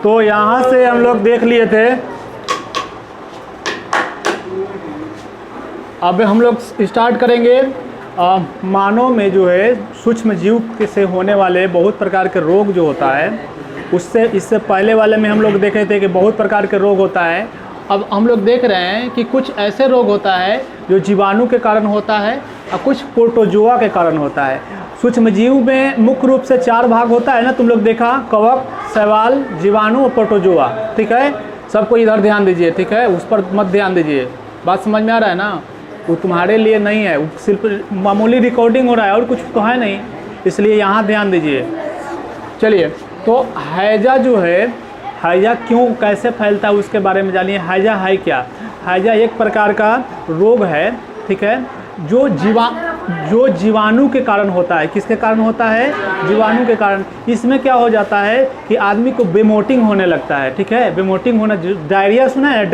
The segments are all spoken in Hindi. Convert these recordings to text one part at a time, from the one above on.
तो यहाँ से हम लोग देख लिए थे। अब हम लोग स्टार्ट करेंगे मानव में जो है सूक्ष्म जीव से होने वाले बहुत प्रकार के रोग जो होता है, इससे पहले वाले में हम लोग देखे थे कि बहुत प्रकार के रोग होता है। अब हम लोग देख रहे हैं कि कुछ ऐसे रोग होता है जो जीवाणु के कारण होता है और कुछ प्रोटोजोआ के कारण होता है। सूक्ष्म जीव में मुख्य रूप से 4 भाग होता है ना, तुम लोग देखा, कवक, शैवाल, जीवाणु और प्रोटोजोआ। ठीक है, सबको इधर ध्यान दीजिए। ठीक है, उस पर मत ध्यान दीजिए। बात समझ में आ रहा है ना? वो तुम्हारे लिए नहीं है, वो सिर्फ मामूली रिकॉर्डिंग हो रहा है और कुछ तो है नहीं, इसलिए यहाँ ध्यान दीजिए। चलिए, तो हैजा जो है, हैजा क्यों कैसे फैलता है उसके बारे में जानिए। हैजा है क्या? हैजा एक प्रकार का रोग है, ठीक है, जो जीवाणु के कारण होता है। किसके कारण होता है? जीवाणु के कारण। इसमें क्या हो जाता है कि आदमी को बेमोटिंग होने लगता है। ठीक है, बेमोटिंग होना, डायरिया सुना है?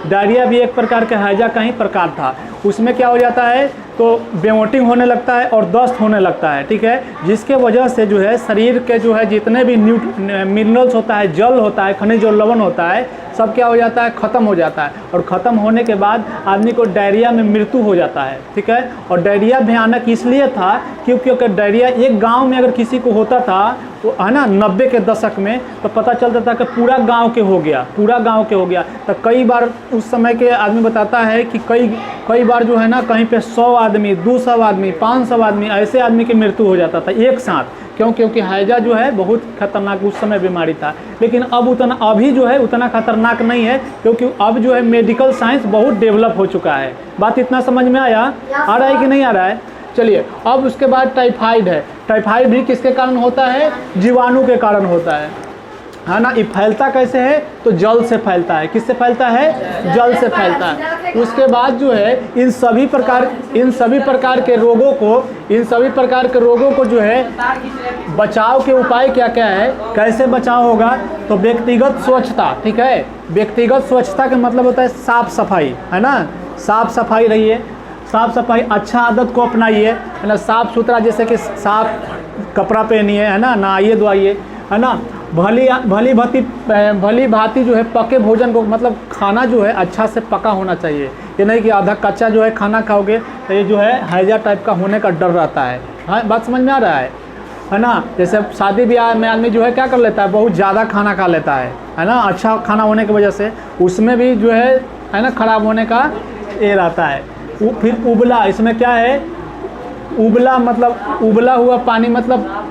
डायरिया भी एक प्रकार का हैजा का ही प्रकार था। उसमें क्या हो जाता है तो बेमोटिंग होने लगता है और दस्त होने लगता है। ठीक है, जिसके वजह से जो है शरीर के जो है जितने भी मिनरल्स होता है, जल होता है, खनिज और लवण होता है, सब क्या हो जाता है? ख़त्म हो जाता है। और ख़त्म होने के बाद आदमी को डायरिया में मृत्यु हो जाता है। ठीक है, और डायरिया भयानक इसलिए था क्योंकि अगर डायरिया एक गांव में अगर किसी को होता था तो है ना 90 के दशक में, तो पता चलता था कि पूरा गांव के हो गया, पूरा गांव के हो गया। तो कई बार उस समय के आदमी बताता है कि कई बार जो है ना कहीं पे 100 आदमी, 200 आदमी, 500 आदमी, ऐसे आदमी की मृत्यु हो जाता था एक साथ। क्योंकि हैजा जो है बहुत खतरनाक उस समय बीमारी था। लेकिन अब अभी जो है उतना खतरनाक नहीं है, क्योंकि अब जो है मेडिकल साइंस बहुत डेवलप हो चुका है। बात इतना समझ में आया? आ रहा है कि नहीं आ रहा है? चलिए, अब उसके बाद टाइफाइड है। टाइफाइड भी किसके कारण होता है? जीवाणु के कारण होता है ना। ये फैलता कैसे है? तो जल से फैलता है। किससे फैलता है? जल से फैलता है। उसके बाद जो है इन सभी प्रकार के रोगों को जो है बचाव के उपाय क्या क्या है, कैसे बचाव होगा? तो व्यक्तिगत स्वच्छता। ठीक है, व्यक्तिगत स्वच्छता का मतलब होता है साफ सफाई, है ना। साफ सफाई रहिए, साफ सफाई, अच्छा आदत को अपनाइए, है ना। साफ सुथरा, जैसे कि साफ कपड़ा पहनिए, है ना, नहाइए धोइए, है ना। भली भांति जो है पके भोजन को, मतलब खाना जो है अच्छा से पका होना चाहिए। ये नहीं कि आधा कच्चा जो है खाना खाओगे तो ये जो है हैजा टाइप का होने का डर रहता है। हाँ, बात समझ में आ रहा है ना। जैसे शादी ब्याह में आदमी जो है क्या कर लेता है, बहुत ज़्यादा खाना खा लेता है ना। अच्छा खाना होने की वजह से उसमें भी जो है ना खराब होने का ये रहता है। फिर उबला, इसमें क्या है? उबला मतलब उबला हुआ पानी, मतलब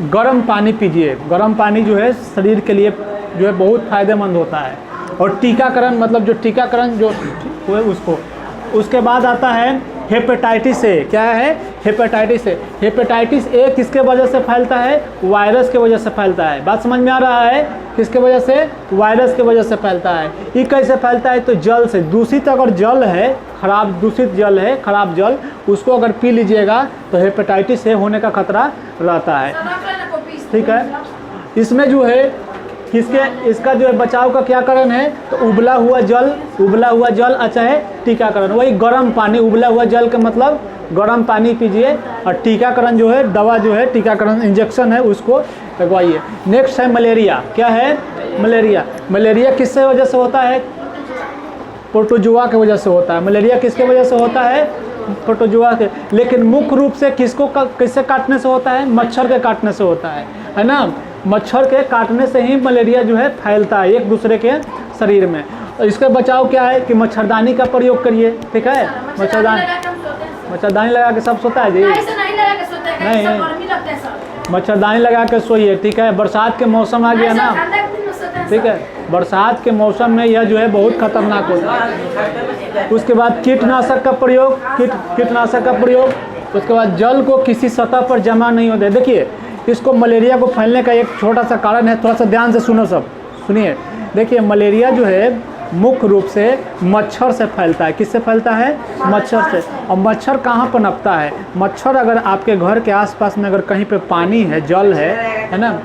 गर्म पानी पीजिए। गर्म पानी जो है शरीर के लिए जो है बहुत फ़ायदेमंद होता है। और टीकाकरण, मतलब जो टीकाकरण जो है उसको। उसके बाद आता है हेपेटाइटिस ए। क्या है? Hepatitis A. हेपेटाइटिस ए किसके वजह से फैलता है? वायरस के वजह से फैलता है। बात समझ में आ रहा है? किसके वजह से? वायरस के वजह से फैलता है। ये कैसे फैलता है? तो जल से। दूषित अगर जल है, दूषित जल है, खराब जल, उसको अगर पी लीजिएगा तो हेपेटाइटिस ए होने का खतरा रहता है। ठीक है, इसमें जो है इसका जो है बचाव का क्या कारण है? तो उबला हुआ जल अच्छा है। टीकाकरण, वही गर्म पानी, उबला हुआ जल का मतलब गर्म पानी पीजिए। और टीकाकरण जो है, दवा जो है, टीकाकरण इंजेक्शन है, उसको लगवाइए। नेक्स्ट है मलेरिया। क्या है? मलेरिया किससे वजह से होता है? प्रोटोजोआ की वजह से होता है। मलेरिया किसके वजह से होता है? प्रोटोजोआ के। लेकिन मुख्य रूप से किससे काटने से होता है? मच्छर के काटने से होता है ना। मच्छर के काटने से ही मलेरिया जो है फैलता है एक दूसरे के शरीर में। तो इसका बचाव क्या है कि मच्छरदानी का प्रयोग करिए। ठीक है, मच्छरदानी लगा के सब सोता है जी? नहीं, मच्छरदानी लगा के सोइए। ठीक है, बरसात के मौसम आ गया ना। ठीक है, बरसात के मौसम में यह जो है बहुत खतरनाक होता है। उसके बाद कीटनाशक का प्रयोग। उसके बाद जल को किसी सतह पर जमा नहीं होते। देखिए, इसको मलेरिया को फैलने का एक छोटा सा कारण है, थोड़ा सा ध्यान से सुनिए। देखिए, मलेरिया जो है मुख्य रूप से मच्छर से फैलता है। किससे फैलता है? मच्छर से। और मच्छर कहाँ पनपता है? मच्छर अगर आपके घर के आसपास में अगर कहीं पे पानी है, जल है ना,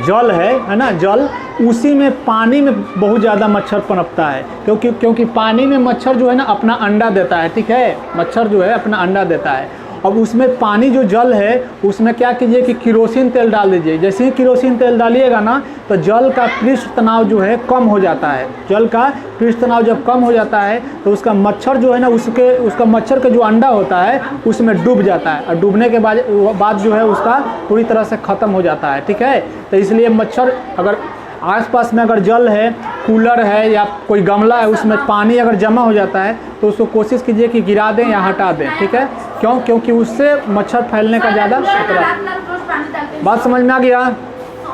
जल है ना, जल, उसी में पानी में बहुत ज़्यादा मच्छर पनपता है। क्योंकि पानी में मच्छर जो है ना अपना अंडा देता है। ठीक है, मच्छर जो है अपना अंडा देता है। अब उसमें पानी जो जल है उसमें क्या कीजिए कि केरोसिन तेल डाल दीजिए। जैसे ही केरोसिन तेल डालिएगा ना तो जल का पृष्ठ तनाव जो है कम हो जाता है। जल का पृष्ठ तनाव जब कम हो जाता है तो उसका मच्छर जो है ना उसका मच्छर का जो अंडा होता है उसमें डूब जाता है और डूबने के बाद जो है उसका पूरी तरह से ख़त्म हो जाता है। ठीक है, तो इसलिए मच्छर अगर आसपास में अगर जल है, कूलर है या कोई गमला है उसमें पानी अगर जमा हो जाता है तो उसको कोशिश कीजिए कि गिरा दें या हटा दें। ठीक है, क्योंकि उससे मच्छर फैलने का ज़्यादा खतरा। बात समझ में आ गया?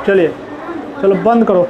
चलिए, चलो बंद करो।